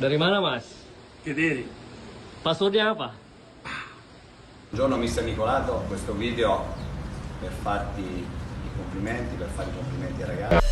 Dari mana, Mas? Kediri. Passwordnya apa? Buongiorno mister Nicolato, questo video per farti i complimenti, per fare i complimenti ai ragazzi.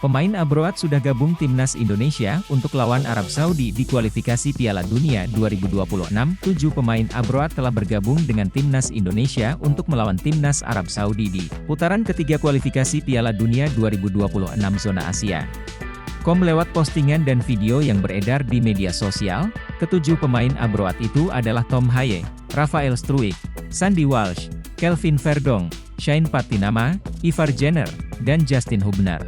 Pemain Abroad sudah gabung timnas Indonesia untuk lawan Arab Saudi di kualifikasi Piala Dunia 2026. 7 pemain Abroad telah bergabung dengan timnas Indonesia untuk melawan timnas Arab Saudi di putaran ketiga kualifikasi Piala Dunia 2026 zona Asia. Lewat postingan dan video yang beredar di media sosial, ketujuh pemain Abroad itu adalah Tom Haye, Rafael Struijk, Sandy Walsh, Kelvin Verdong, Shane Patinama, Ivar Jenner, dan Justin Hubner.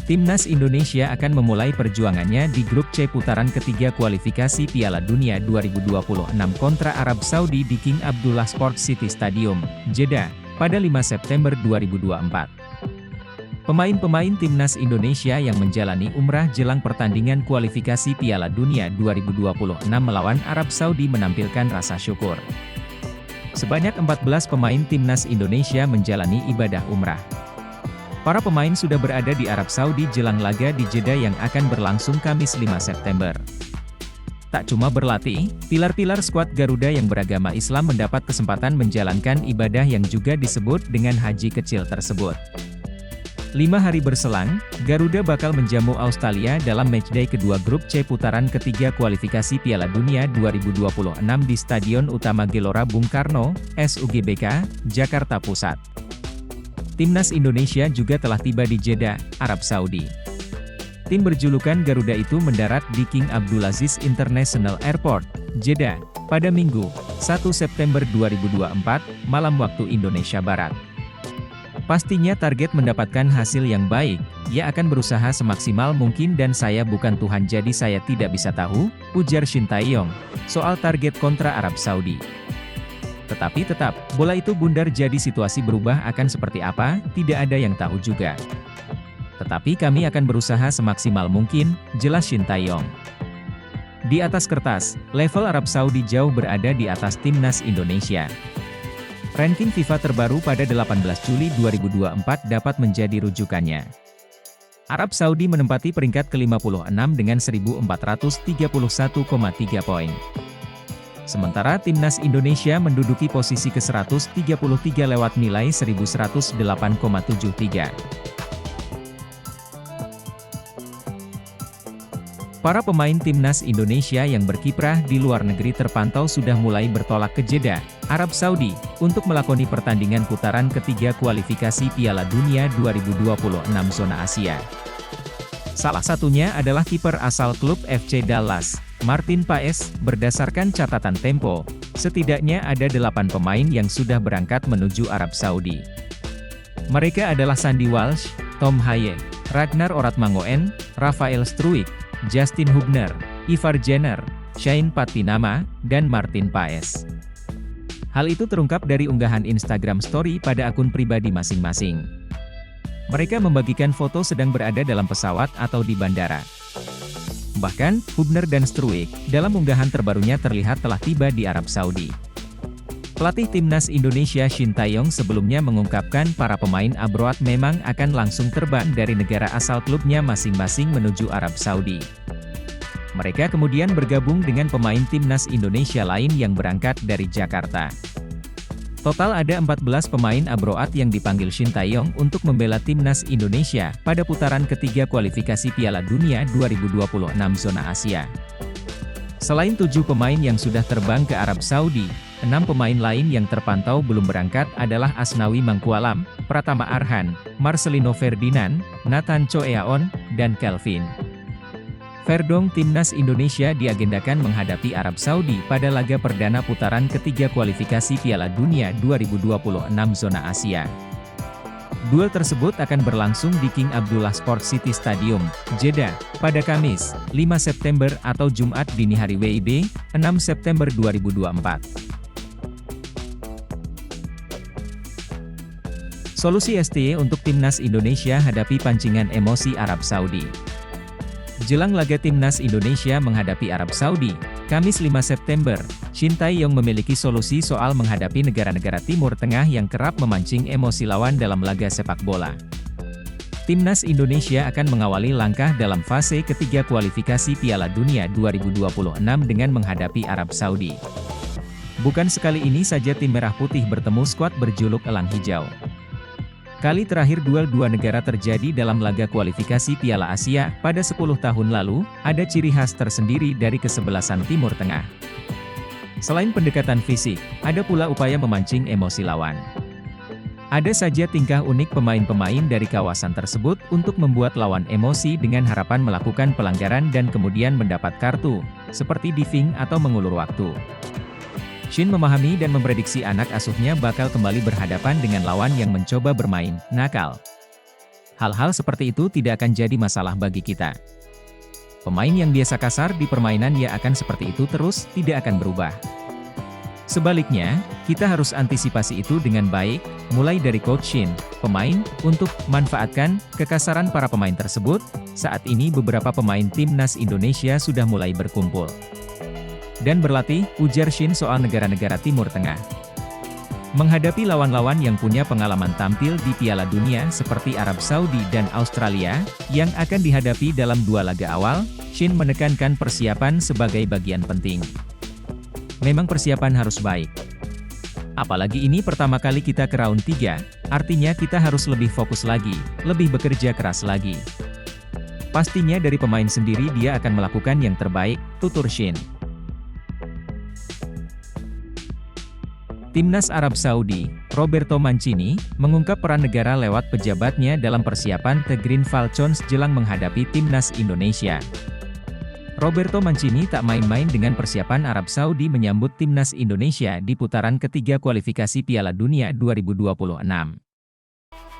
Timnas Indonesia akan memulai perjuangannya di grup C putaran ketiga kualifikasi Piala Dunia 2026 kontra Arab Saudi di King Abdullah Sports City Stadium, Jeddah, pada 5 September 2024. Pemain-pemain timnas Indonesia yang menjalani umrah jelang pertandingan kualifikasi Piala Dunia 2026 melawan Arab Saudi menampilkan rasa syukur. Sebanyak 14 pemain timnas Indonesia menjalani ibadah umrah. Para pemain sudah berada di Arab Saudi jelang laga di Jeddah yang akan berlangsung Kamis 5 September. Tak cuma berlatih, pilar-pilar skuad Garuda yang beragama Islam mendapat kesempatan menjalankan ibadah yang juga disebut dengan haji kecil tersebut. 5 hari berselang, Garuda bakal menjamu Australia dalam matchday kedua grup C putaran ketiga kualifikasi Piala Dunia 2026 di Stadion Utama Gelora Bung Karno, SUGBK, Jakarta Pusat. Timnas Indonesia juga telah tiba di Jeddah, Arab Saudi. Tim berjulukan Garuda itu mendarat di King Abdulaziz International Airport, Jeddah, pada Minggu, 1 September 2024, malam waktu Indonesia Barat. Pastinya target mendapatkan hasil yang baik, ia akan berusaha semaksimal mungkin dan saya bukan Tuhan jadi saya tidak bisa tahu, ujar Shin Tae-yong, soal target kontra Arab Saudi. Tetapi tetap, bola itu bundar jadi situasi berubah akan seperti apa, tidak ada yang tahu juga. Tetapi kami akan berusaha semaksimal mungkin, jelas Shin Tae-yong. Di atas kertas, level Arab Saudi jauh berada di atas timnas Indonesia. Ranking FIFA terbaru pada 18 Juli 2024 dapat menjadi rujukannya. Arab Saudi menempati peringkat ke-56 dengan 1.431,3 poin. Sementara timnas Indonesia menduduki posisi ke-133 lewat nilai 1108,73. Para pemain timnas Indonesia yang berkiprah di luar negeri terpantau sudah mulai bertolak ke Jeddah, Arab Saudi, untuk melakoni pertandingan putaran ketiga kualifikasi Piala Dunia 2026 zona Asia. Salah satunya adalah kiper asal klub FC Dallas, Martin Paes. Berdasarkan catatan Tempo, setidaknya ada 8 pemain yang sudah berangkat menuju Arab Saudi. Mereka adalah Sandy Walsh, Tom Haye, Ragnar Oratmangoen, Rafael Struijk, Justin Hubner, Ivar Jenner, Shane Patinama, dan Martin Paes. Hal itu terungkap dari unggahan Instagram Story pada akun pribadi masing-masing. Mereka membagikan foto sedang berada dalam pesawat atau di bandara. Bahkan, Hubner dan Struijk, dalam unggahan terbarunya terlihat telah tiba di Arab Saudi. Pelatih timnas Indonesia Shin Tae-yong sebelumnya mengungkapkan para pemain Abroad memang akan langsung terbang dari negara asal klubnya masing-masing menuju Arab Saudi. Mereka kemudian bergabung dengan pemain timnas Indonesia lain yang berangkat dari Jakarta. Total ada 14 pemain Abroad yang dipanggil Shin Tae-yong untuk membela timnas Indonesia pada putaran ketiga kualifikasi Piala Dunia 2026 zona Asia. Selain 7 pemain yang sudah terbang ke Arab Saudi, 6 pemain lain yang terpantau belum berangkat adalah Asnawi Mangkualam, Pratama Arhan, Marcelino Ferdinand, Nathan Choeaon, dan Kelvin Verdong. Timnas Indonesia diagendakan menghadapi Arab Saudi pada laga perdana putaran ketiga kualifikasi Piala Dunia 2026 zona Asia. Duel tersebut akan berlangsung di King Abdullah Sport City Stadium, Jeddah, pada Kamis, 5 September atau Jumat dini hari WIB, 6 September 2024. Solusi STY untuk Timnas Indonesia hadapi pancingan emosi Arab Saudi. Jelang laga Timnas Indonesia menghadapi Arab Saudi, Kamis 5 September, Shin Tae-yong memiliki solusi soal menghadapi negara-negara Timur Tengah yang kerap memancing emosi lawan dalam laga sepak bola. Timnas Indonesia akan mengawali langkah dalam fase ketiga kualifikasi Piala Dunia 2026 dengan menghadapi Arab Saudi. Bukan sekali ini saja tim Merah Putih bertemu skuad berjuluk Elang Hijau. Kali terakhir duel dua negara terjadi dalam laga kualifikasi Piala Asia pada 10 tahun lalu, ada ciri khas tersendiri dari kesebelasan Timur Tengah. Selain pendekatan fisik, ada pula upaya memancing emosi lawan. Ada saja tingkah unik pemain-pemain dari kawasan tersebut untuk membuat lawan emosi dengan harapan melakukan pelanggaran dan kemudian mendapat kartu, seperti diving atau mengulur waktu. Shin memahami dan memprediksi anak asuhnya bakal kembali berhadapan dengan lawan yang mencoba bermain nakal. Hal-hal seperti itu tidak akan jadi masalah bagi kita. Pemain yang biasa kasar di permainan ya akan seperti itu terus, tidak akan berubah. Sebaliknya, kita harus antisipasi itu dengan baik, mulai dari Coach Shin, pemain, untuk manfaatkan kekasaran para pemain tersebut. Saat ini beberapa pemain Timnas Indonesia sudah mulai berkumpul dan berlatih, ujar Shin soal negara-negara Timur Tengah. Menghadapi lawan-lawan yang punya pengalaman tampil di Piala Dunia seperti Arab Saudi dan Australia, yang akan dihadapi dalam dua laga awal, Shin menekankan persiapan sebagai bagian penting. Memang persiapan harus baik. Apalagi ini pertama kali kita ke round 3, artinya kita harus lebih fokus lagi, lebih bekerja keras lagi. Pastinya dari pemain sendiri dia akan melakukan yang terbaik, tutur Shin. Timnas Arab Saudi, Roberto Mancini, mengungkap peran negara lewat pejabatnya dalam persiapan The Green Falcons jelang menghadapi Timnas Indonesia. Roberto Mancini tak main-main dengan persiapan Arab Saudi menyambut Timnas Indonesia di putaran ketiga kualifikasi Piala Dunia 2026.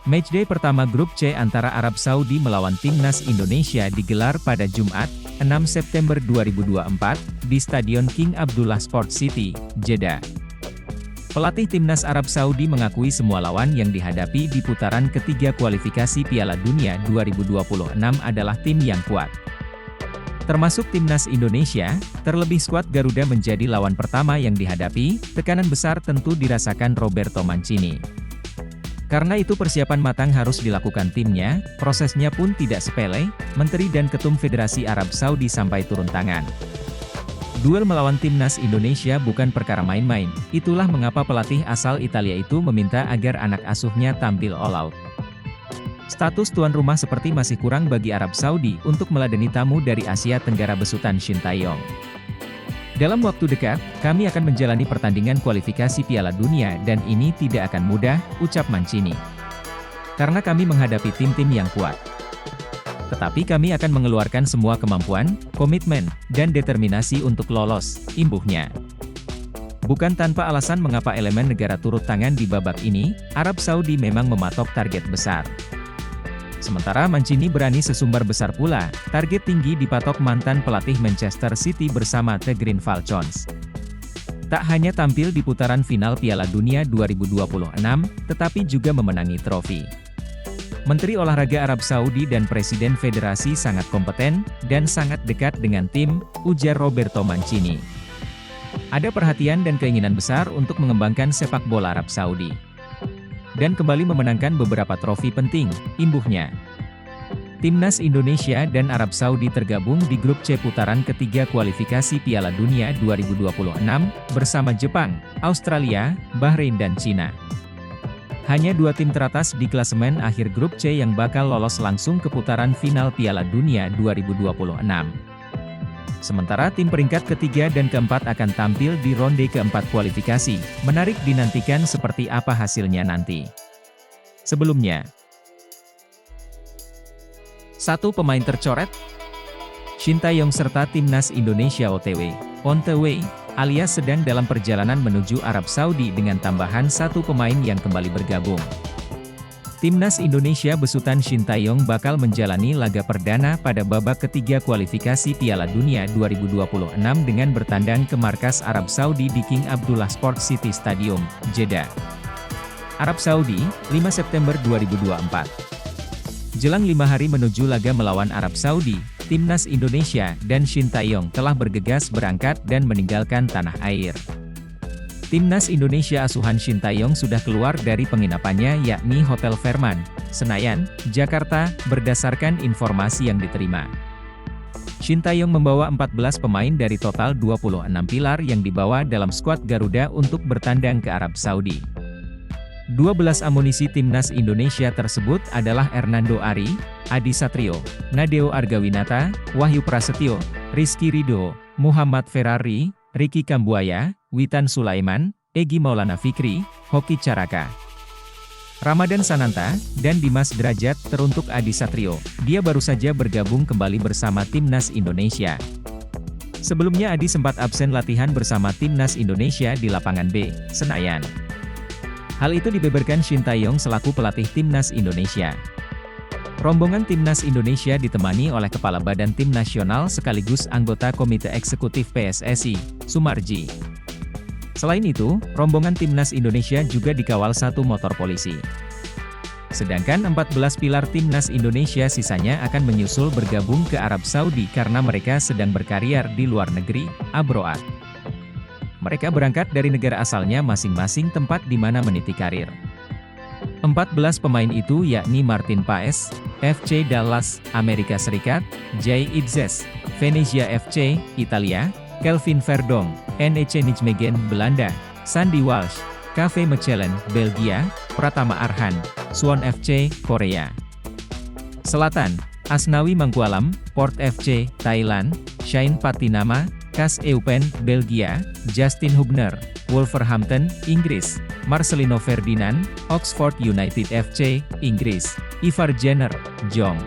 Matchday pertama Grup C antara Arab Saudi melawan Timnas Indonesia digelar pada Jumat, 6 September 2024, di Stadion King Abdullah Sport City, Jeddah. Pelatih Timnas Arab Saudi mengakui semua lawan yang dihadapi di putaran ketiga kualifikasi Piala Dunia 2026 adalah tim yang kuat. Termasuk Timnas Indonesia, terlebih skuad Garuda menjadi lawan pertama yang dihadapi, tekanan besar tentu dirasakan Roberto Mancini. Karena itu persiapan matang harus dilakukan timnya, prosesnya pun tidak sepele, Menteri dan Ketum Federasi Arab Saudi sampai turun tangan. Duel melawan Timnas Indonesia bukan perkara main-main, itulah mengapa pelatih asal Italia itu meminta agar anak asuhnya tampil all out. Status tuan rumah seperti masih kurang bagi Arab Saudi untuk meladeni tamu dari Asia Tenggara, besutan Shin Tae-yong. Dalam waktu dekat, kami akan menjalani pertandingan kualifikasi Piala Dunia dan ini tidak akan mudah, ucap Mancini. Karena kami menghadapi tim-tim yang kuat. Tetapi kami akan mengeluarkan semua kemampuan, komitmen, dan determinasi untuk lolos, imbuhnya. Bukan tanpa alasan mengapa elemen negara turut tangan di babak ini, Arab Saudi memang mematok target besar. Sementara Mancini berani sesumbar besar pula, target tinggi dipatok mantan pelatih Manchester City bersama The Green Falcons. Tak hanya tampil di putaran final Piala Dunia 2026, tetapi juga memenangi trofi. Menteri Olahraga Arab Saudi dan Presiden Federasi sangat kompeten, dan sangat dekat dengan tim, ujar Roberto Mancini. Ada perhatian dan keinginan besar untuk mengembangkan sepak bola Arab Saudi. Dan kembali memenangkan beberapa trofi penting, imbuhnya. Timnas Indonesia dan Arab Saudi tergabung di Grup C putaran ketiga kualifikasi Piala Dunia 2026, bersama Jepang, Australia, Bahrain dan Cina. Hanya dua tim teratas di klasemen akhir Grup C yang bakal lolos langsung ke putaran final Piala Dunia 2026. Sementara tim peringkat ketiga dan keempat akan tampil di ronde keempat kualifikasi. Menarik dinantikan seperti apa hasilnya nanti. Sebelumnya, 1 pemain tercoret, Shin Tae-yong serta timnas Indonesia OTW, on the way, alias sedang dalam perjalanan menuju Arab Saudi dengan tambahan 1 pemain yang kembali bergabung. Timnas Indonesia besutan Shin Tae-yong bakal menjalani laga perdana pada babak ketiga kualifikasi Piala Dunia 2026 dengan bertandang ke markas Arab Saudi di King Abdullah Sports City Stadium, Jeddah, Arab Saudi, 5 September 2024. Jelang 5 hari menuju laga melawan Arab Saudi, Timnas Indonesia dan Shin Tae-yong telah bergegas berangkat dan meninggalkan tanah air. Timnas Indonesia asuhan Shin Tae-yong sudah keluar dari penginapannya yakni Hotel Fairmont, Senayan, Jakarta, berdasarkan informasi yang diterima. Shin Tae-yong membawa 14 pemain dari total 26 pilar yang dibawa dalam skuad Garuda untuk bertandang ke Arab Saudi. 12 amunisi Timnas Indonesia tersebut adalah Hernando Ari, Adi Satrio, Nadeo Argawinata, Wahyu Prasetyo, Rizky Ridho, Muhammad Ferrari, Ricky Kambuaya, Witan Sulaiman, Egy Maulana Fikri, Hoki Caraka, Ramadan Sananta, dan Dimas Derajat. Teruntuk Adi Satrio, dia baru saja bergabung kembali bersama Timnas Indonesia. Sebelumnya Adi sempat absen latihan bersama Timnas Indonesia di lapangan B, Senayan. Hal itu dibeberkan Shin Tae-yong selaku pelatih Timnas Indonesia. Rombongan Timnas Indonesia ditemani oleh Kepala Badan Tim Nasional sekaligus anggota Komite Eksekutif PSSI, Sumarji. Selain itu, rombongan Timnas Indonesia juga dikawal 1 motor polisi. Sedangkan 14 pilar Timnas Indonesia sisanya akan menyusul bergabung ke Arab Saudi karena mereka sedang berkarier di luar negeri, abroad. Mereka berangkat dari negara asalnya masing-masing tempat di mana meniti karir. 14 pemain itu yakni Martin Paes, FC Dallas, Amerika Serikat, Jay Itzes, Venezia FC, Italia, Kelvin Verdonk, NEC Nijmegen, Belanda, Sandy Walsh, KV Mechelen, Belgia, Pratama Arhan, Suwon FC, Korea Selatan, Asnawi Mangkualam, Port FC, Thailand, Shane Patinama, KAS Eupen, Belgia, Justin Hubner, Wolverhampton, Inggris, Marcelino Ferdinand, Oxford United FC, Inggris, Ivar Jenner, Jong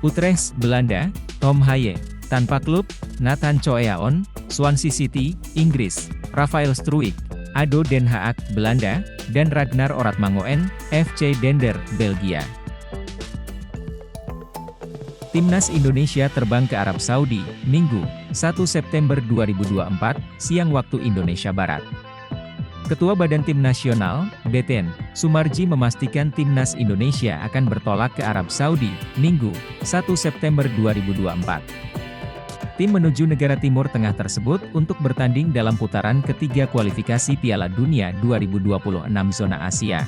Utrecht, Belanda, Tom Haye, tanpa klub, Nathan Choeaon, Swansea City, Inggris, Rafael Struijk, ADO Den Haag, Belanda, dan Ragnar Oratmangoen, FC Dender, Belgia. Timnas Indonesia terbang ke Arab Saudi, Minggu, 1 September 2024, siang waktu Indonesia Barat. Ketua Badan Tim Nasional, BTN, Sumarji memastikan Timnas Indonesia akan bertolak ke Arab Saudi, Minggu, 1 September 2024. Tim menuju negara Timur Tengah tersebut untuk bertanding dalam putaran ketiga kualifikasi Piala Dunia 2026 zona Asia.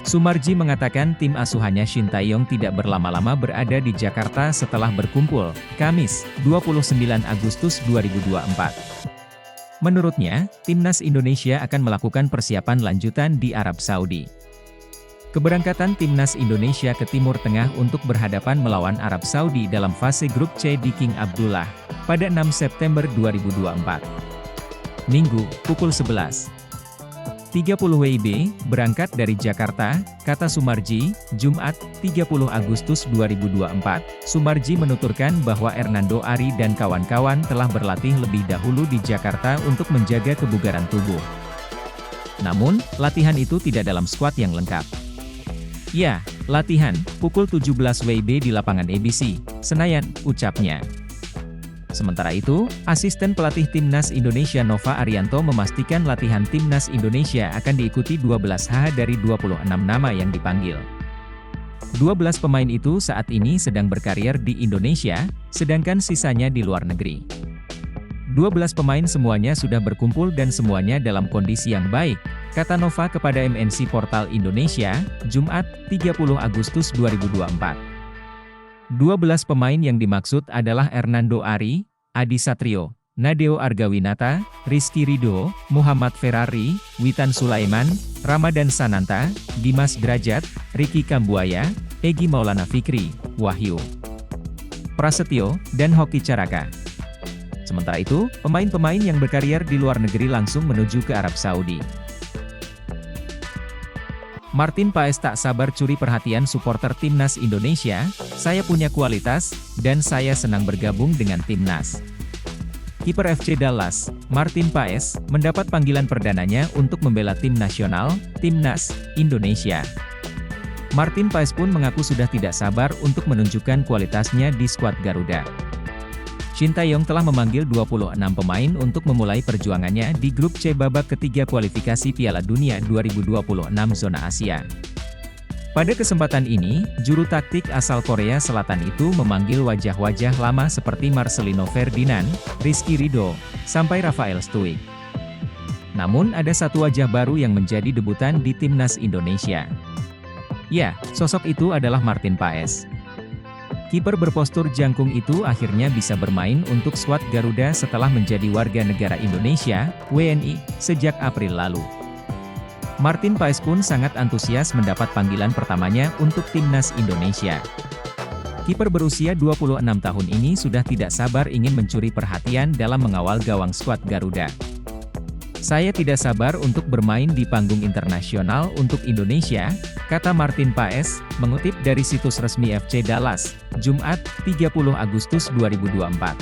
Sumarji mengatakan tim asuhannya Shin Tae-yong tidak berlama-lama berada di Jakarta setelah berkumpul, Kamis, 29 Agustus 2024. Menurutnya, Timnas Indonesia akan melakukan persiapan lanjutan di Arab Saudi. Keberangkatan Timnas Indonesia ke Timur Tengah untuk berhadapan melawan Arab Saudi dalam fase grup C di King Abdullah, pada 6 September 2024. Minggu, pukul 11.30 WIB, berangkat dari Jakarta, kata Sumarji, Jumat, 30 Agustus 2024, Sumarji menuturkan bahwa Hernando Ari dan kawan-kawan telah berlatih lebih dahulu di Jakarta untuk menjaga kebugaran tubuh. Namun, latihan itu tidak dalam skuad yang lengkap. Ya, latihan, pukul 17 WIB di lapangan ABC, Senayan, ucapnya. Sementara itu, asisten pelatih Timnas Indonesia Nova Arianto memastikan latihan Timnas Indonesia akan diikuti 12 dari 26 nama yang dipanggil. 12 pemain itu saat ini sedang berkarier di Indonesia, sedangkan sisanya di luar negeri. 12 pemain semuanya sudah berkumpul dan semuanya dalam kondisi yang baik, kata Nova kepada MNC Portal Indonesia, Jumat, 30 Agustus 2024. 12 pemain yang dimaksud adalah Hernando Ari, Adi Satrio, Nadeo Argawinata, Rizky Ridho, Muhammad Ferrari, Witan Sulaiman, Ramadan Sananta, Dimas Derajat, Ricky Kambuaya, Egy Maulana Fikri, Wahyu Prasetyo, dan Hoki Caraka. Sementara itu, pemain-pemain yang berkarier di luar negeri langsung menuju ke Arab Saudi. Martin Paes tak sabar curi perhatian supporter Timnas Indonesia, "Saya punya kualitas, dan saya senang bergabung dengan Timnas." Kiper FC Dallas, Martin Paes, mendapat panggilan perdananya untuk membela tim nasional, Timnas Indonesia. Martin Paes pun mengaku sudah tidak sabar untuk menunjukkan kualitasnya di skuad Garuda. Shin Tae-yong telah memanggil 26 pemain untuk memulai perjuangannya di grup C babak ketiga kualifikasi Piala Dunia 2026 zona Asia. Pada kesempatan ini, juru taktik asal Korea Selatan itu memanggil wajah-wajah lama seperti Marcelino Ferdinand, Rizky Ridho, sampai Rafael Struijk. Namun ada satu wajah baru yang menjadi debutan di Timnas Indonesia. Ya, sosok itu adalah Martin Paes. Kiper berpostur jangkung itu akhirnya bisa bermain untuk skuad Garuda setelah menjadi warga negara Indonesia, WNI, sejak April lalu. Martin Paes pun sangat antusias mendapat panggilan pertamanya untuk Timnas Indonesia. Kiper berusia 26 tahun ini sudah tidak sabar ingin mencuri perhatian dalam mengawal gawang skuad Garuda. "Saya tidak sabar untuk bermain di panggung internasional untuk Indonesia," kata Martin Paes, mengutip dari situs resmi FC Dallas, Jumat, 30 Agustus 2024.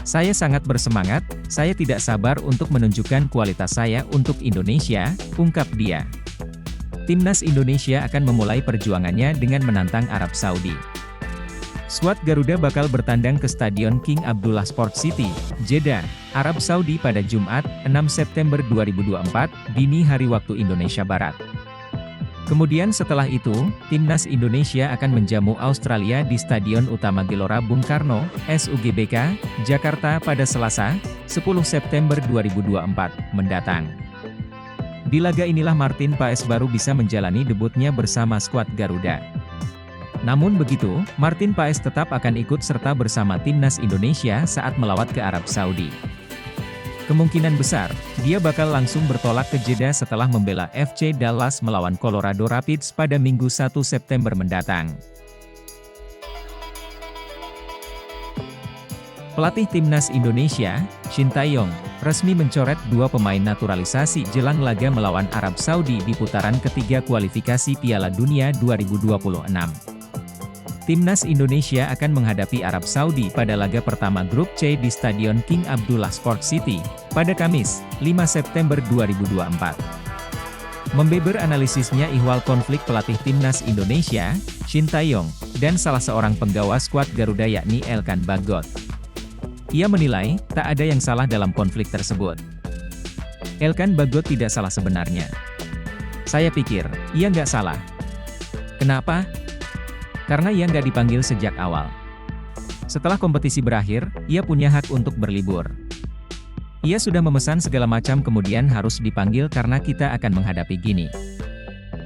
"Saya sangat bersemangat, saya tidak sabar untuk menunjukkan kualitas saya untuk Indonesia," ungkap dia. Timnas Indonesia akan memulai perjuangannya dengan menantang Arab Saudi. Skuad Garuda bakal bertandang ke Stadion King Abdullah Sport City, Jeddah, Arab Saudi pada Jumat, 6 September 2024, dini hari waktu Indonesia Barat. Kemudian setelah itu, Timnas Indonesia akan menjamu Australia di Stadion Utama Gelora Bung Karno, SUGBK, Jakarta pada Selasa, 10 September 2024, mendatang. Di laga inilah Martin Paes baru bisa menjalani debutnya bersama skuad Garuda. Namun begitu, Martin Paes tetap akan ikut serta bersama Timnas Indonesia saat melawat ke Arab Saudi. Kemungkinan besar, dia bakal langsung bertolak ke Jeddah setelah membela FC Dallas melawan Colorado Rapids pada Minggu 1 September mendatang. Pelatih Timnas Indonesia, Shin Tae-yong, resmi mencoret 2 pemain naturalisasi jelang laga melawan Arab Saudi di putaran ketiga kualifikasi Piala Dunia 2026. Timnas Indonesia akan menghadapi Arab Saudi pada laga pertama grup C di Stadion King Abdullah Sport City, pada Kamis, 5 September 2024. Membeber analisisnya ihwal konflik pelatih Timnas Indonesia, Shin Tae-yong, dan salah seorang penggawa skuad Garuda yakni Elkan Bagot. Ia menilai, tak ada yang salah dalam konflik tersebut. Elkan Bagot tidak salah sebenarnya. "Saya pikir, ia nggak salah. Kenapa? Karena ia nggak dipanggil sejak awal. Setelah kompetisi berakhir, ia punya hak untuk berlibur. Ia sudah memesan segala macam kemudian harus dipanggil karena kita akan menghadapi gini.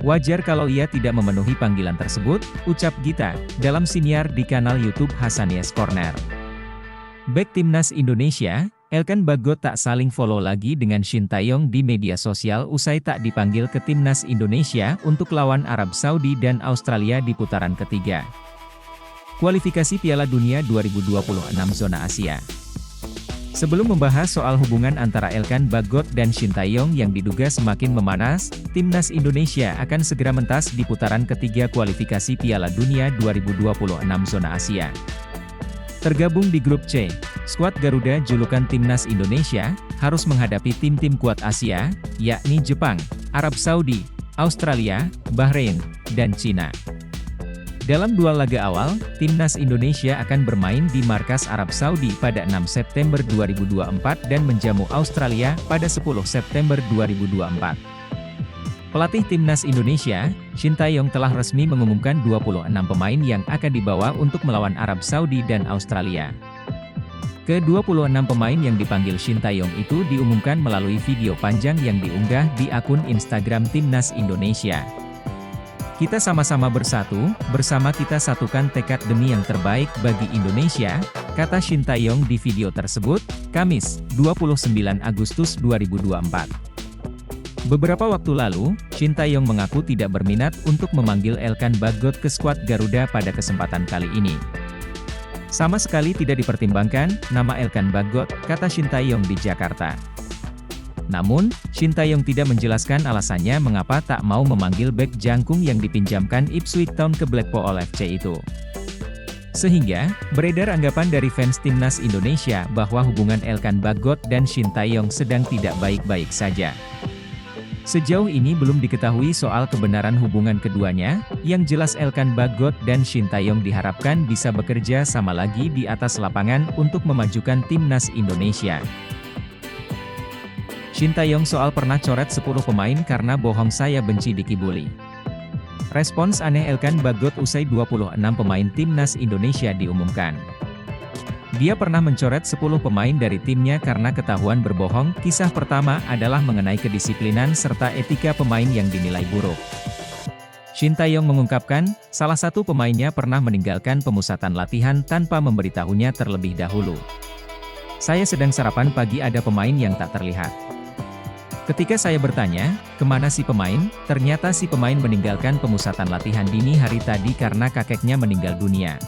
Wajar kalau ia tidak memenuhi panggilan tersebut," ucap Gita, dalam siniar di kanal YouTube Hassanias Corner. Bek Timnas Indonesia, Elkan Bagot tak saling follow lagi dengan Shin Tae-yong di media sosial usai tak dipanggil ke Timnas Indonesia untuk lawan Arab Saudi dan Australia di putaran ketiga kualifikasi Piala Dunia 2026 zona Asia. Sebelum membahas soal hubungan antara Elkan Bagot dan Shin Tae-yong yang diduga semakin memanas, Timnas Indonesia akan segera mentas di putaran ketiga kualifikasi Piala Dunia 2026 zona Asia. Tergabung di grup C, skuad Garuda julukan Timnas Indonesia, harus menghadapi tim-tim kuat Asia, yakni Jepang, Arab Saudi, Australia, Bahrain, dan Cina. Dalam 2 laga awal, Timnas Indonesia akan bermain di markas Arab Saudi pada 6 September 2024 dan menjamu Australia pada 10 September 2024. Pelatih Timnas Indonesia, Shin Tae-yong telah resmi mengumumkan 26 pemain yang akan dibawa untuk melawan Arab Saudi dan Australia. Ke-26 pemain yang dipanggil Shin Tae-yong itu diumumkan melalui video panjang yang diunggah di akun Instagram Timnas Indonesia. "Kita sama-sama bersatu, bersama kita satukan tekad demi yang terbaik bagi Indonesia," kata Shin Tae-yong di video tersebut, Kamis, 29 Agustus 2024. Beberapa waktu lalu, Shin Tae-yong mengaku tidak berminat untuk memanggil Elkan Bagot ke skuad Garuda pada kesempatan kali ini. Sama sekali tidak dipertimbangkan, nama Elkan Bagot, kata Shin Tae-yong di Jakarta. Namun, Shin Tae-yong tidak menjelaskan alasannya mengapa tak mau memanggil bek jangkung yang dipinjamkan Ipswich Town ke Blackpool FC itu. Sehingga, beredar anggapan dari fans timnas Indonesia bahwa hubungan Elkan Bagot dan Shin Tae-yong sedang tidak baik-baik saja. Sejauh ini belum diketahui soal kebenaran hubungan keduanya, yang jelas Elkan Bagot dan Shin Tae-yong diharapkan bisa bekerja sama lagi di atas lapangan untuk memajukan timnas Indonesia. Shin Tae-yong soal pernah coret 10 pemain karena bohong saya benci dikibuli. Respons aneh Elkan Bagot usai 26 pemain timnas Indonesia diumumkan. Dia pernah mencoret 10 pemain dari timnya karena ketahuan berbohong. Kisah pertama adalah mengenai kedisiplinan serta etika pemain yang dinilai buruk. Shin Tae-yong mengungkapkan, salah satu pemainnya pernah meninggalkan pemusatan latihan tanpa memberitahunya terlebih dahulu. Saya sedang sarapan pagi ada pemain yang tak terlihat. Ketika saya bertanya, kemana si pemain, ternyata si pemain meninggalkan pemusatan latihan dini hari tadi karena kakeknya meninggal dunia.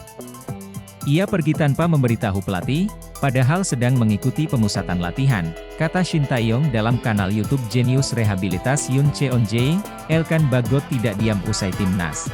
Ia pergi tanpa memberitahu pelatih, padahal sedang mengikuti pemusatan latihan, kata Shin Tae-yong dalam kanal YouTube Genius Rehabilitas Yoon Cheon-jae. Elkan Bagot tidak diam usai timnas.